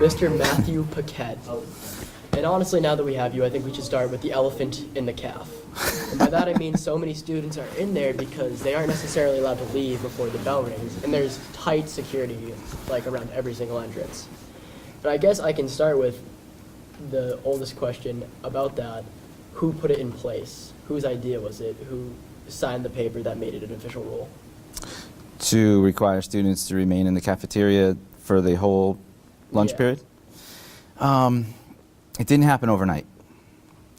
Mr. Matthew Paquette. And honestly, now that we have you, I think we should start with the elephant in the calf. And by that I mean so many students are in there because they aren't necessarily allowed to leave before the bell rings, and there's tight security like around every single entrance. But I guess I can start with the oldest question about that. Who put it in place? Whose idea was it? Who signed the paper that made it an official rule? To require students to remain in the cafeteria for the whole lunch period? It didn't happen overnight.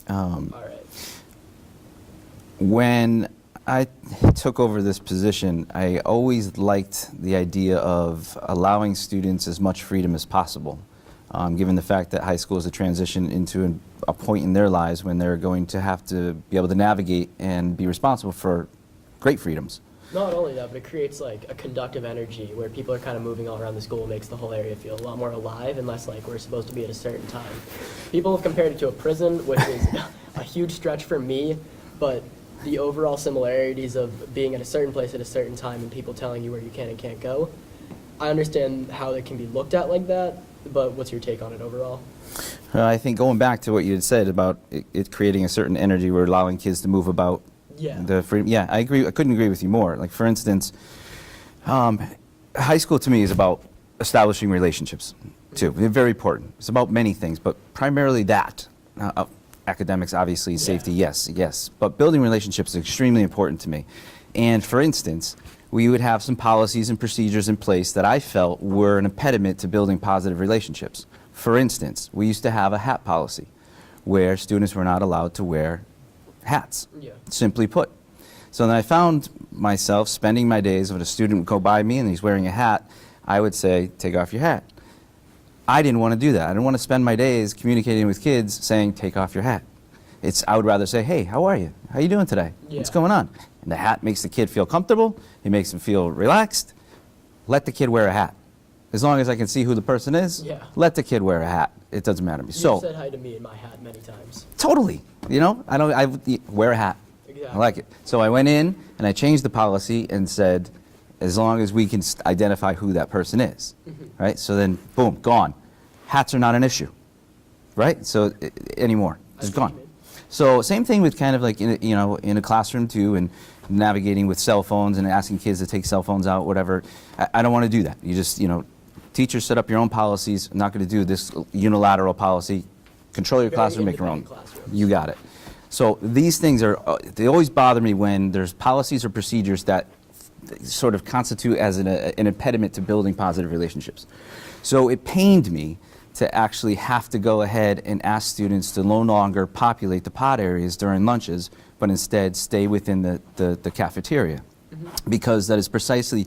All right. When I took over this position, I always liked the idea of allowing students as much freedom as possible, given the fact that high school is a transition into a point in their lives when they're going to have to be able to navigate and be responsible for great freedoms. Not only that, but it creates like a conductive energy where people are kind of moving all around the school, makes the whole area feel a lot more alive and less like we're supposed to be at a certain time. People have compared it to a prison, which is a huge stretch for me, but the overall similarities of being at a certain place at a certain time and people telling you where you can and can't go, I understand how it can be looked at like that, but what's your take on it overall? I think going back to what you had said about it creating a certain energy, we're allowing kids to move about. Yeah. The freedom. Yeah, I agree. I couldn't agree with you more. Like, for instance, high school to me is about establishing relationships, too. They're very important. It's about many things, but primarily that. Academics, obviously, safety, yes. But building relationships is extremely important to me. And, for instance, we would have some policies and procedures in place that I felt were an impediment to building positive relationships. For instance, we used to have a hat policy where students were not allowed to wear hats, simply put. So then I found myself spending my days when a student would go by me and he's wearing a hat, I would say, take off your hat. I didn't want to do that. I didn't want to spend my days communicating with kids saying, take off your hat. I would rather say, hey, how are you? How you doing today? What's going on? And the hat makes the kid feel comfortable. It makes him feel relaxed. Let the kid wear a hat. As long as I can see who the person is, let the kid wear a hat. It doesn't matter to me. You've said hi to me in my hat many times. Totally. You know, I wear a hat. Exactly. I like it. So I went in and I changed the policy and said, as long as we can identify who that person is, right? So then, boom, gone. Hats are not an issue, right? So anymore, it's gone. So same thing with kind of like in a classroom too, and navigating with cell phones and asking kids to take cell phones out, whatever. I don't want to do that. You just teachers set up your own policies. I'm not going to do this unilateral policy. Control your classroom, make your own. You got it. So these things they always bother me when there's policies or procedures that sort of constitute as an impediment to building positive relationships. So it pained me to actually have to go ahead and ask students to no longer populate the pod areas during lunches, but instead stay within the cafeteria, because that is precisely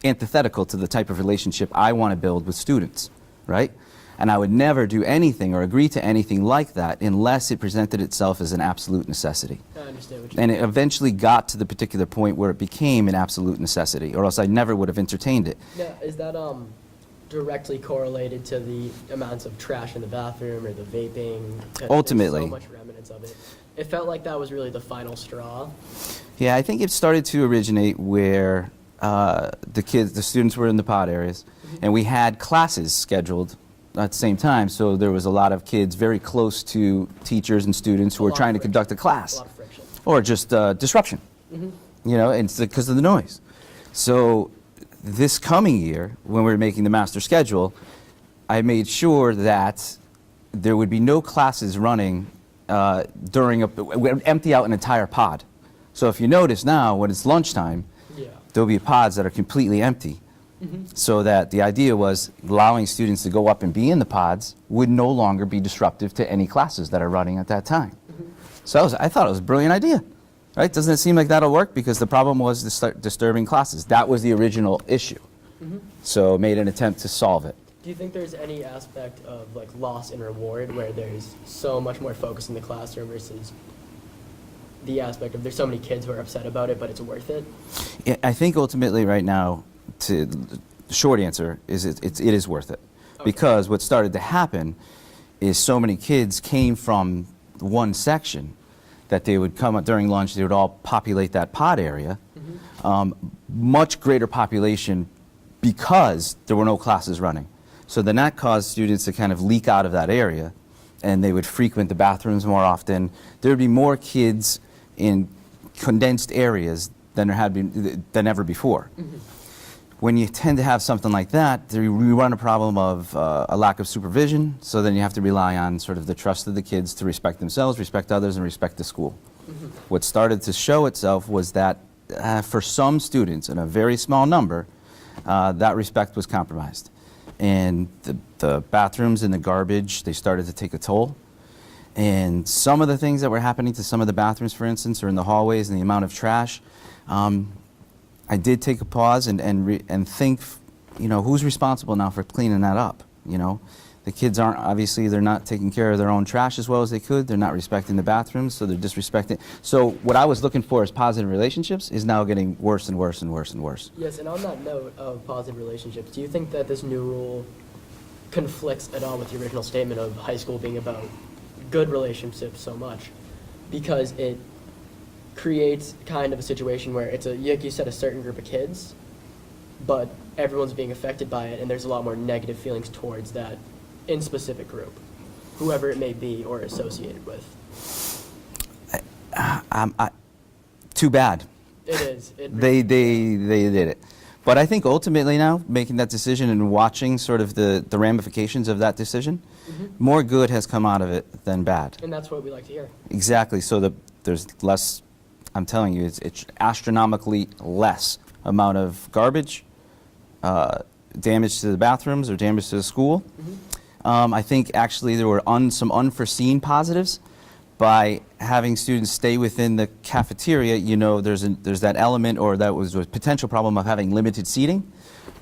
antithetical to the type of relationship I want to build with students, right? And I would never do anything or agree to anything like that unless it presented itself as an absolute necessity. I understand what you And mean. it eventually got to the particular point where it became an absolute necessity, or else I never would have entertained it. Now, is that directly correlated to the amounts of trash in the bathroom or the vaping? Ultimately. There's so much remnants of it. It felt like that was really the final straw. Yeah, I think it started to originate where the students were in the pod areas, and we had classes scheduled at the same time, so there was a lot of kids very close to teachers and students who were trying to conduct a class. A lot of friction. Or just disruption, and it's because of the noise. So this coming year, when we were making the master schedule, I made sure that there would be no classes running we'd empty out an entire pod. So if you notice now, when it's lunchtime, there'll be pods that are completely empty. So that the idea was allowing students to go up and be in the pods would no longer be disruptive to any classes that are running at that time. So I thought it was a brilliant idea, right? Doesn't it seem like that'll work? Because the problem was disturbing classes. That was the original issue. So made an attempt to solve it. Do you think there's any aspect of like loss and reward where there's so much more focus in the classroom versus the aspect of there's so many kids who are upset about it, but it's worth it? Yeah, I think ultimately right now, the short answer is it is worth it. Because what started to happen is so many kids came from one section that they would come during lunch, they would all populate that pod area. Much greater population because there were no classes running. So then that caused students to kind of leak out of that area, and they would frequent the bathrooms more often. There would be more kids in condensed areas than there had been than ever before. When you tend to have something like that, we run a problem of a lack of supervision, so then you have to rely on sort of the trust of the kids to respect themselves, respect others, and respect the school. What started to show itself was that for some students, in a very small number, that respect was compromised. And the bathrooms and the garbage, they started to take a toll. And some of the things that were happening to some of the bathrooms, for instance, or in the hallways and the amount of trash, I did take a pause and think, you know, who's responsible now for cleaning that up? You know, the kids aren't, obviously, they're not taking care of their own trash as well as they could. They're not respecting the bathrooms, so they're disrespecting. So what I was looking for as positive relationships is now getting worse and worse and worse and worse. Yes, and on that note of positive relationships, do you think that this new rule conflicts at all with the original statement of high school being about good relationships so much? Because it creates kind of a situation where it's like you said, a certain group of kids, but everyone's being affected by it, and there's a lot more negative feelings towards that in specific group, whoever it may be or associated with. Too bad. It is. They did it. But I think ultimately now, making that decision and watching sort of the ramifications of that decision, more good has come out of it than bad. And that's what we like to hear. Exactly. So there's less, I'm telling you, it's astronomically less amount of garbage, damage to the bathrooms or damage to the school. I think actually there were some unforeseen positives. By having students stay within the cafeteria, you know, there's that element, or that was a potential problem of having limited seating.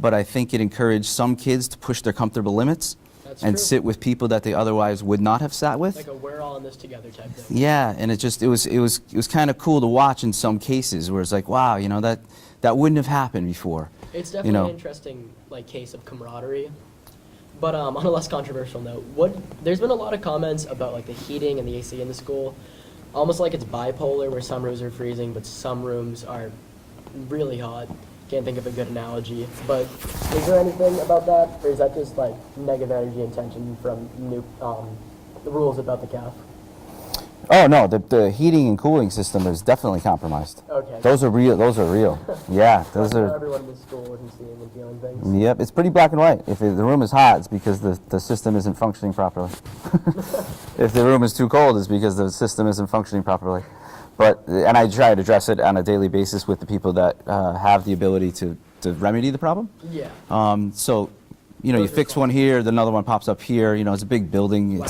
But I think it encouraged some kids to push their comfortable limits and sit with people that they otherwise would not have sat with. Like a we're all in this together type thing. Yeah, and it was kind of cool to watch in some cases where it's like, wow, you know, that wouldn't have happened before. It's definitely an interesting case of camaraderie. But on a less controversial note, there's been a lot of comments about the heating and the AC in the school, almost like it's bipolar, where some rooms are freezing, but some rooms are really hot. Can't think of a good analogy. But is there anything about that, or is that just negative energy and tension from the rules about the CAF? Oh no, the heating and cooling system is definitely compromised. Okay. Those are real. Yeah, those are. Everyone in the school isn't seeing and feeling things. Yep, it's pretty black and white. If the room is hot, it's because the system isn't functioning properly. If the room is too cold, it's because the system isn't functioning properly. And I try to address it on a daily basis with the people that have the ability to remedy the problem. Yeah. So, you know, you fix one here, then another one pops up here. You know, it's a big building.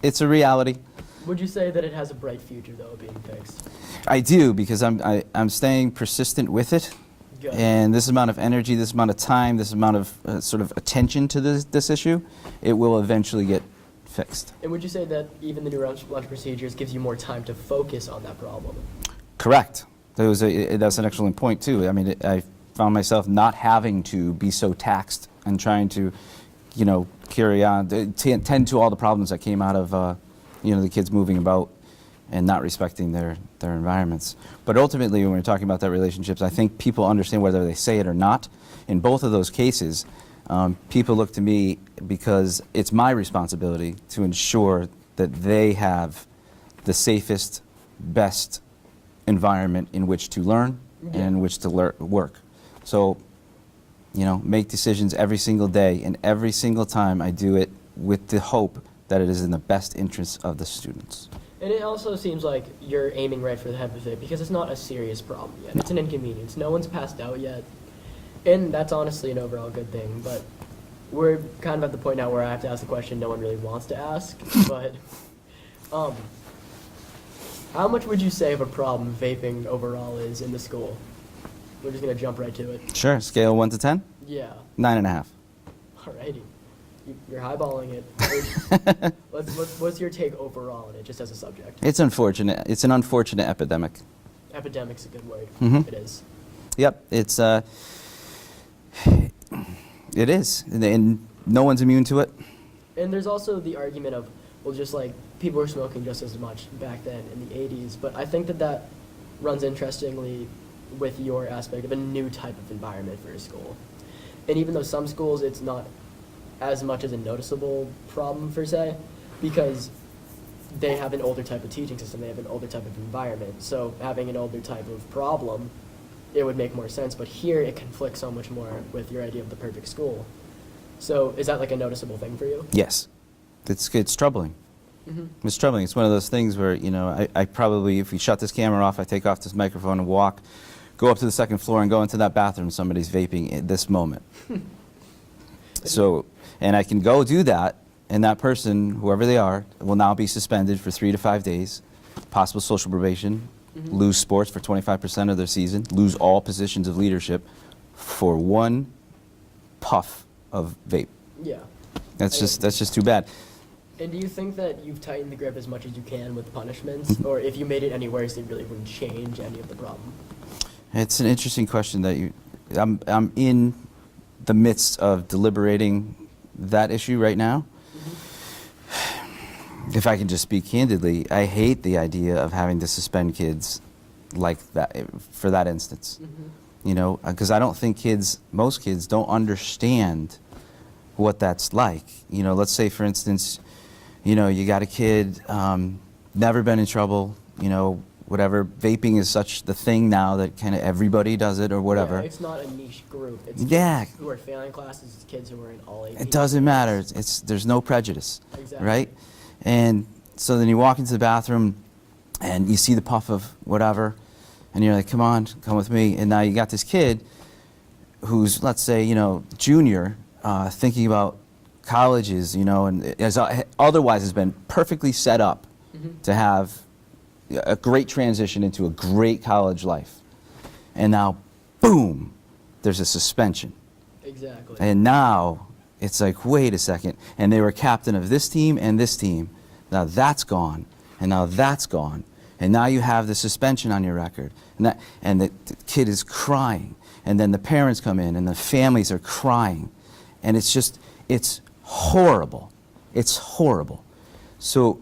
It's a reality. Would you say that it has a bright future, though, being fixed? I do, because I'm staying persistent with it. Good. And this amount of energy, this amount of time, this amount of sort of attention to this issue, it will eventually get fixed. And would you say that even the new lunch procedures gives you more time to focus on that problem? Correct. That's an excellent point, too. I mean, I found myself not having to be so taxed and trying to, you know, carry on, tend to all the problems that came out of, you know, the kids moving about and not respecting their environments. But ultimately, when we're talking about that relationships, I think people understand whether they say it or not. In both of those cases, people look to me because it's my responsibility to ensure that they have the safest, best environment in which to learn and in which to work. So, you know, make decisions every single day, and every single time I do it with the hope that it is in the best interest of the students. And it also seems like you're aiming right for the head of it, because it's not a serious problem yet. It's an inconvenience. No one's passed out yet. And that's honestly an overall good thing. But we're kind of at the point now where I have to ask the question no one really wants to ask. But how much would you say of a problem vaping overall is in the school? We're just going to jump right to it. Sure. Scale 1 to 10? Yeah. 9.5. Alrighty. You're eyeballing it. What's your take overall on it, just as a subject? It's unfortunate. It's an unfortunate epidemic. Epidemic's a good word. Mm-hmm. It is. Yep. It is. And no one's immune to it. And there's also the argument of well, just like people were smoking just as much back then in the 80s. But I think that that runs interestingly with your aspect of a new type of environment for a school. And even though some schools it's not as much as a noticeable problem per se, because they have an older type of teaching system, they have an older type of environment. So having an older type of problem, it would make more sense. But here it conflicts so much more with your idea of the perfect school. So is that like a noticeable thing for you? Yes. It's troubling. Mm-hmm. It's troubling. It's one of those things where, you know, I probably, if we shut this camera off, I take off this microphone and walk, go up to the second floor and go into that bathroom, somebody's vaping at this moment. So, and I can go do that, and that person, whoever they are, will now be suspended for 3 to 5 days, possible social probation, lose sports for 25% of their season, lose all positions of leadership for one puff of vape. Yeah. That's just too bad. And do you think that you've tightened the grip as much as you can with punishments? Or if you made it any worse, it really wouldn't change any of the problem? It's an interesting question that I'm in the midst of deliberating that issue right now. If I can just speak candidly, I hate the idea of having to suspend kids like that for that instance. You know, because I don't think most kids don't understand what that's like. You know, let's say for instance, you know, you got a kid, never been in trouble, you know, whatever. Vaping is such the thing now that kind of everybody does it or whatever. Yeah, it's not a niche group. It's Yeah. kids who are failing classes, it's kids who are in all AP. It doesn't matter. There's no prejudice, Exactly. right? And so then you walk into the bathroom and you see the puff of whatever, and you're like, come on, come with me. And now you got this kid who's, let's say, you know, junior, thinking about colleges, you know, and otherwise has been perfectly set up to have a great transition into a great college life. And now, boom, there's a suspension. Exactly. And now it's like, wait a second. And they were captain of this team and this team. Now that's gone. And now that's gone. And now you have the suspension on your record. And the kid is crying. And then the parents come in and the families are crying. And it's horrible. It's horrible. So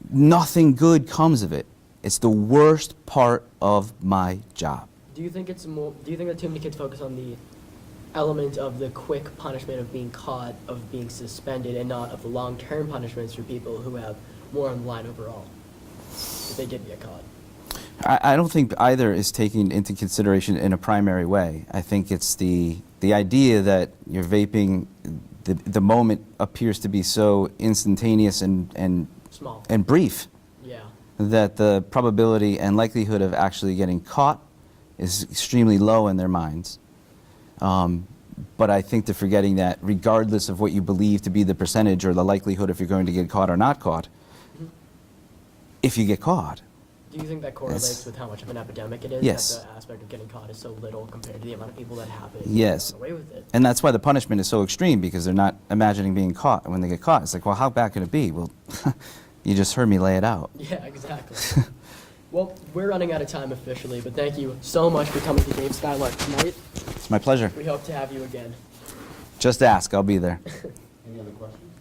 nothing good comes of it. It's the worst part of my job. Do you think that too many kids focus on the element of the quick punishment of being caught, of being suspended, and not of the long-term punishments for people who have more on the line overall, if they did get caught? I don't think either is taken into consideration in a primary way. I think it's the idea that you're vaping, the moment appears to be so instantaneous and Small. and brief Yeah. that the probability and likelihood of actually getting caught is extremely low in their minds. But I think they're forgetting that regardless of what you believe to be the percentage or the likelihood if you're going to get caught or not caught, if you get caught. Do you think that correlates with how much of an epidemic it is? Yes. That the aspect of getting caught is so little compared to the amount of people that have it. Yes. Get away with it. And that's why the punishment is so extreme, because they're not imagining being caught. And when they get caught, it's like, well, how bad can it be? Well, you just heard me lay it out. Yeah, exactly. Well, we're running out of time officially, but thank you so much for coming to Dave Skylark tonight. It's my pleasure. We hope to have you again. Just ask, I'll be there. Any other questions?